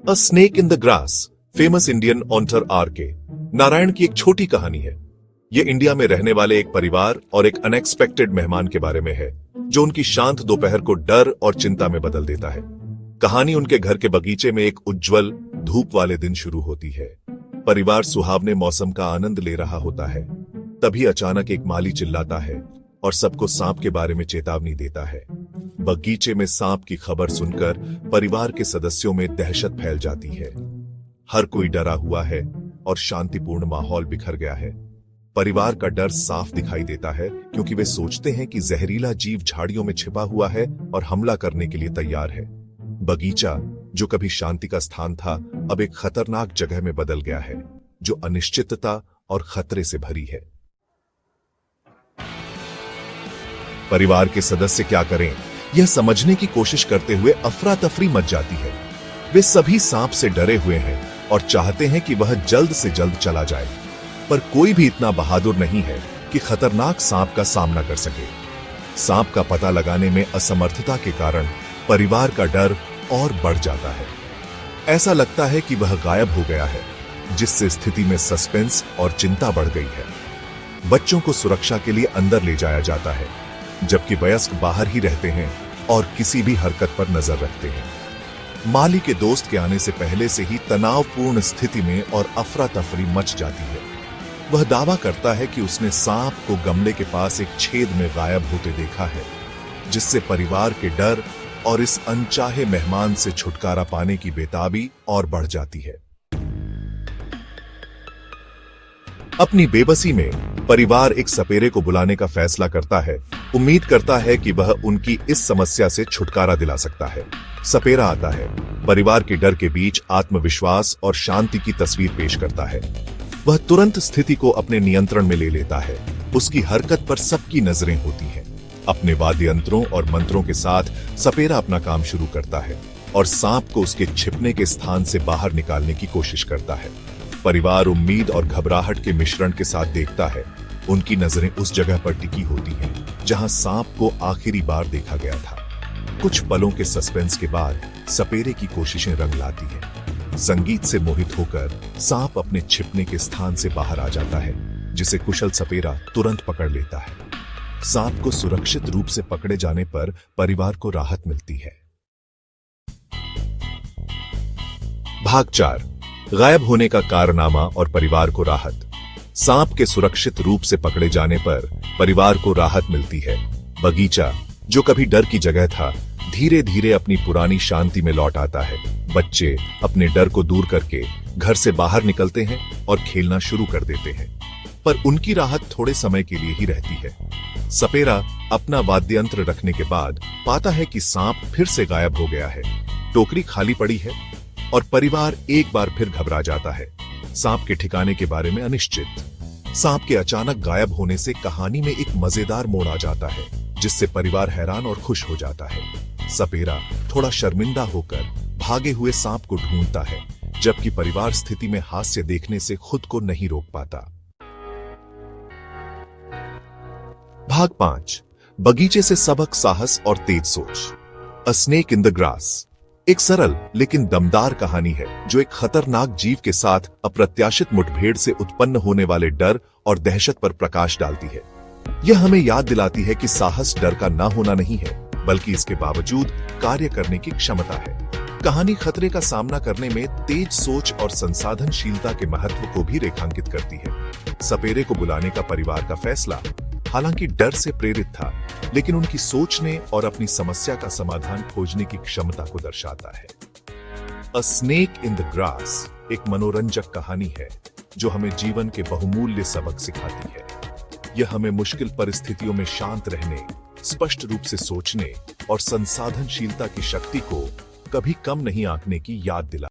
A snake in the grass, famous Indian author R.K. Narayan की एक छोटी कहानी है। यह इंडिया में रहने वाले एक परिवार और एक अनएक्सपेक्टेड मेहमान के बारे में है, जो उनकी शांत दोपहर को डर और चिंता में बदल देता है। कहानी उनके घर के बगीचे में एक उज्जवल धूप वाले दिन शुरू होती है। परिवार सुहावने मौसम का आनंद ले रहा होता है। तभी अचानक एक माली चिल्लाता है और सबको सांप के बारे में चेतावनी देता है। बगीचे में सांप की खबर सुनकर परिवार के सदस्यों में दहशत फैल जाती है। हर कोई डरा हुआ है और शांतिपूर्ण माहौल बिखर गया है। परिवार का डर साफ दिखाई देता है, क्योंकि वे सोचते हैं कि जहरीला जीव झाड़ियों में छिपा हुआ है और हमला करने के लिए तैयार है। बगीचा, जो कभी शांति का स्थान था, अब एक खतरनाक जगह में बदल गया है, जो अनिश्चितता और खतरे से भरी है। परिवार के सदस्य क्या करें, यह समझने की कोशिश करते हुए अफरा तफरी मच जाती है। वे सभी सांप से डरे हुए हैं और चाहते हैं कि वह जल्द से जल्द चला जाए, पर कोई भी इतना बहादुर नहीं है कि खतरनाक सांप का सामना कर सके। सांप का पता लगाने में असमर्थता के कारण परिवार का डर और बढ़ जाता है। ऐसा लगता है कि वह गायब हो गया है, जिससे स्थिति में सस्पेंस और चिंता बढ़ गई है। बच्चों को सुरक्षा के लिए अंदर ले जाया जाता है, जबकि वयस्क बाहर ही रहते हैं और किसी भी हरकत पर नजर रखते हैं। माली के दोस्त के आने से पहले से ही तनावपूर्ण स्थिति में और अफरा तफरी मच जाती है। वह दावा करता है कि उसने सांप को गमले के पास एक छेद में गायब होते देखा है, जिससे परिवार के डर और इस अनचाहे मेहमान से छुटकारा पाने की बेताबी और बढ़ जाती है। अपनी बेबसी में परिवार एक सपेरे को बुलाने का फैसला करता है, उम्मीद करता है कि वह उनकी इस समस्या से छुटकारा दिला सकता है। सपेरा आता है, परिवार के डर के बीच आत्मविश्वास और शांति की तस्वीर पेश करता है। वह तुरंत स्थिति को अपने नियंत्रण में ले लेता है। उसकी हरकत पर सबकी नजरें होती हैं। अपने वाद्य यंत्रों और मंत्रों के साथ सपेरा अपना काम शुरू करता है और सांप को उसके छिपने के स्थान से बाहर निकालने की कोशिश करता है। परिवार उम्मीद और घबराहट के मिश्रण के साथ देखता है। उनकी नजरें उस जगह पर टिकी होती हैं जहां सांप को आखिरी बार देखा गया था। कुछ पलों के सस्पेंस के बाद सपेरे की कोशिशें रंग लाती हैं। संगीत से मोहित होकर सांप अपने छिपने के स्थान से बाहर आ जाता है, जिसे कुशल सपेरा तुरंत पकड़ लेता है। सांप को सुरक्षित रूप से पकड़े जाने पर परिवार को राहत मिलती है। भाग 4, गायब होने का कारनामा और परिवार को राहत। सांप के सुरक्षित रूप से पकड़े जाने पर परिवार को राहत मिलती है। बगीचा, जो कभी डर की जगह था, धीरे धीरे अपनी पुरानी शांति में लौट आता है। बच्चे अपने डर को दूर करके घर से बाहर निकलते हैं और खेलना शुरू कर देते हैं, पर उनकी राहत थोड़े समय के लिए ही रहती है। सपेरा अपना वाद्य यंत्र रखने के बाद पाता है कि सांप फिर से गायब हो गया है। टोकरी खाली पड़ी है और परिवार एक बार फिर घबरा जाता है। सांप के ठिकाने के बारे में अनिश्चित। सांप के अचानक गायब होने से कहानी में एक मजेदार मोड़ आ जाता है, जिससे परिवार हैरान और खुश हो जाता है। सपेरा थोड़ा शर्मिंदा होकर भागे हुए सांप को ढूंढता है, जबकि परिवार स्थिति में हास्य देखने से खुद को नहीं रोक पाता। भाग 5, बगीचे से सबक, साहस और तेज सोच। अ स्नेक इन द ग्रास एक सरल लेकिन दमदार कहानी है, जो एक खतरनाक जीव के साथ अप्रत्याशित मुठभेड़ से उत्पन्न होने वाले डर और दहशत पर प्रकाश डालती है। यह हमें याद दिलाती है कि साहस डर का ना होना नहीं है, बल्कि इसके बावजूद कार्य करने की क्षमता है। कहानी खतरे का सामना करने में तेज सोच और संसाधनशीलता के महत्व को भी रेखांकित करती है। सपेरे को बुलाने का परिवार का फैसला हालांकि डर से प्रेरित था, लेकिन उनकी सोच ने और अपनी समस्या का समाधान खोजने की क्षमता को दर्शाता है। अ स्नेक इन द ग्रास एक मनोरंजक कहानी है, जो हमें जीवन के बहुमूल्य सबक सिखाती है। यह हमें मुश्किल परिस्थितियों में शांत रहने, स्पष्ट रूप से सोचने और संसाधनशीलता की शक्ति को कभी कम नहीं आंकने की याद दिलाती है।